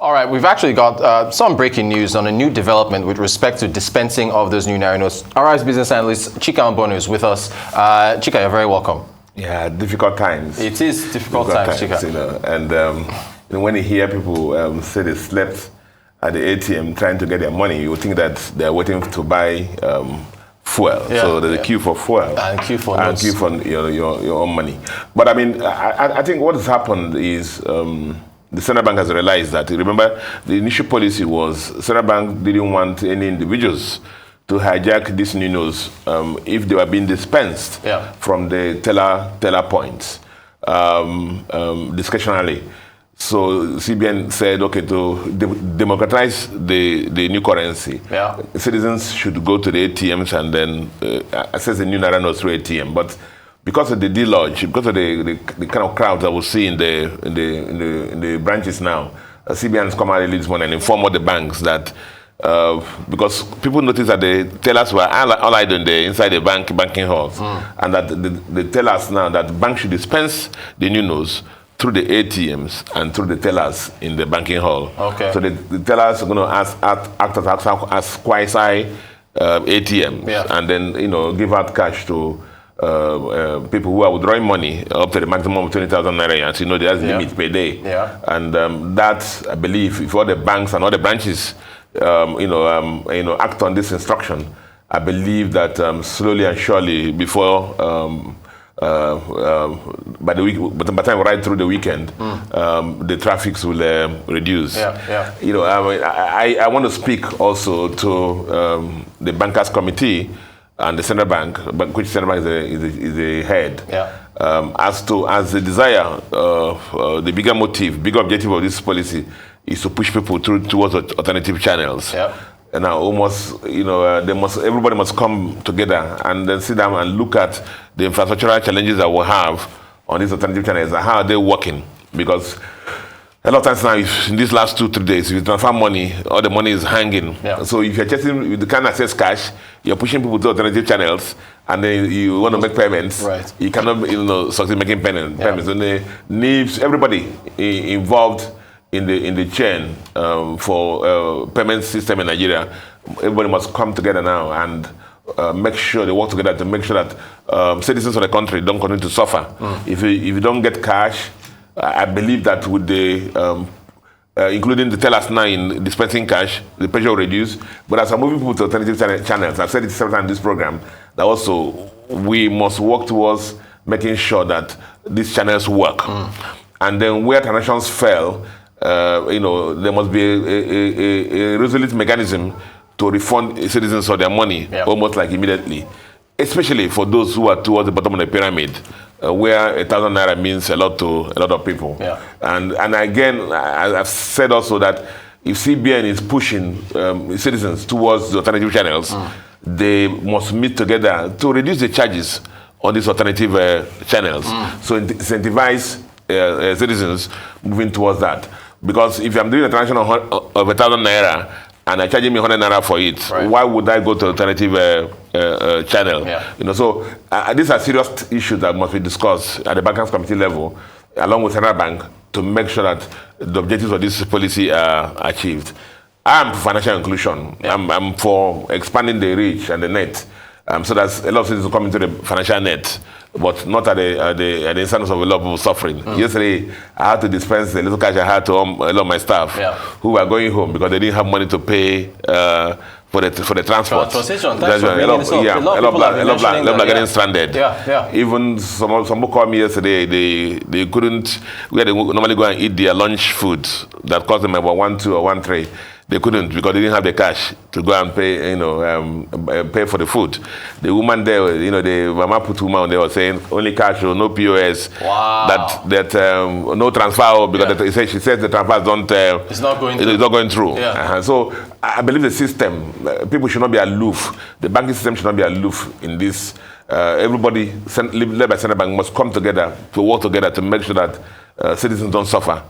All right, we've actually got some breaking news on a new development with respect to dispensing of those new Naira notes. Our business analyst Chika and Mbonu is with us. Chika, you're very welcome. Yeah, difficult times. It is difficult times, Chika. You know, and when you hear people say they slept at the ATM trying to get their money, you would think that they're waiting to buy fuel. Yeah, so there's a queue for fuel. And queue for and notes. queue for your own money. But I mean, I think what has happened is the central bank has realized that, remember, the initial policy was central bank didn't want any individuals to hijack these new notes if they were being dispensed from the teller points discretionarily. So CBN said, okay, to democratize the new currency, citizens should go to the ATMs and then access the new Naira notes through ATM. But because of the deluge, because of the kind of crowds that we see in the branches now, CBN has come out this morning and informed all the banks that because people noticed that the tellers were all idle inside the banking halls, and that the tellers now that banks should dispense the new notes through the ATMs and through the tellers in the banking hall. Okay. So the tellers are going to act as quasi ATMs, and then give out cash to people who are withdrawing money up to the maximum of 20,000 naira. As you know, there's a limit per day. And that, I believe, if all the banks and all the branches act on this instruction, I believe that slowly and surely before by the time right through the weekend, the traffics will reduce. I want to speak also to the bankers committee and the central bank, which central bank is the head, as the desire, the bigger motive, bigger objective of this policy is to push people towards alternative channels. And now everybody must come together and then sit down and look at the infrastructural challenges that we have on these alternative channels and how are they working. Because a lot of times now, in these last 2-3 days, if you transfer money, all the money is hanging. So if you're chasing, if you can't access cash, you're pushing people to alternative channels, and then you want to make payments. You cannot, succeed making payments. And it needs everybody involved in the chain for payment system in Nigeria. Everybody must come together now and make sure they work together to make sure that citizens of the country don't continue to suffer. If you don't get cash, I believe that with the including the tellers now in dispensing cash, the pressure will reduce. But as I'm moving people to alternative channels, I've said it several times in this program, that also we must work towards making sure that these channels work. And then where transactions fail, there must be a resolute mechanism to refund citizens of their money, almost like immediately, especially for those who are towards the bottom of the pyramid, where 1,000 naira means a lot to a lot of people. And again, I've said also that if CBN is pushing citizens towards the alternative channels, they must meet together to reduce the charges on these alternative channels. So incentivize citizens moving towards that. Because if I'm doing a transaction of 1,000 naira and they're charging me 100 naira for it, why would I go to alternative channel? So these are serious issues that must be discussed at the bankers committee level, along with central bank, to make sure that the objectives of this policy are achieved. I'm for financial inclusion. I'm for expanding the reach and the net, so that a lot of citizens come into the financial net, but not at the instance of a lot of people suffering. Yesterday, I had to dispense the little cash I had to a lot of my staff who were going home because they didn't have money to pay for the transport. Transportation. A lot are getting stranded. Even some people called me yesterday. They couldn't. Where they normally go and eat their lunch food that cost them about 1, 2, or 1 tray. They couldn't because they didn't have the cash to go and pay, pay for the food. The woman there, the mama put woman, they were saying only cash or no POS. That no transfer because she says the transfer don't. It's not going through. It's not going through. So I believe the system, people should not be aloof. The banking system should not be aloof in this. Everybody led by central bank must come together to work together to make sure that citizens don't suffer.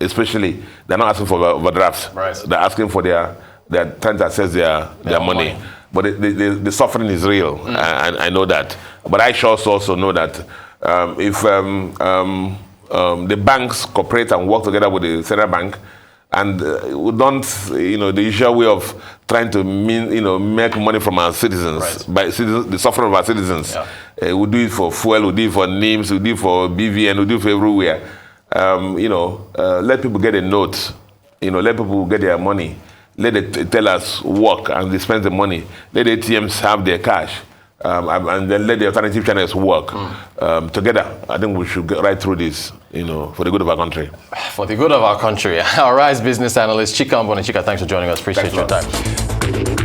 Especially, they're not asking for overdrafts. They're asking for their trying to access their money. But the suffering is real, and I know that. But I should also know that if the banks cooperate and work together with the central bank, and we don't, the usual way of trying to make money from our citizens, by the suffering of our citizens. Yeah. We do it for fuel, we do it for NIMS, we do it for BVN, we do it for everywhere. Let people get a note, let people get their money. Let the tellers work and they spend the money. Let the ATMs have their cash. And then let the alternative channels work together. I think we should get right through this, for the good of our country. For the good of our country. Our Rise business analyst, Chika Mbonu. Chika, thanks for joining us. Appreciate your time.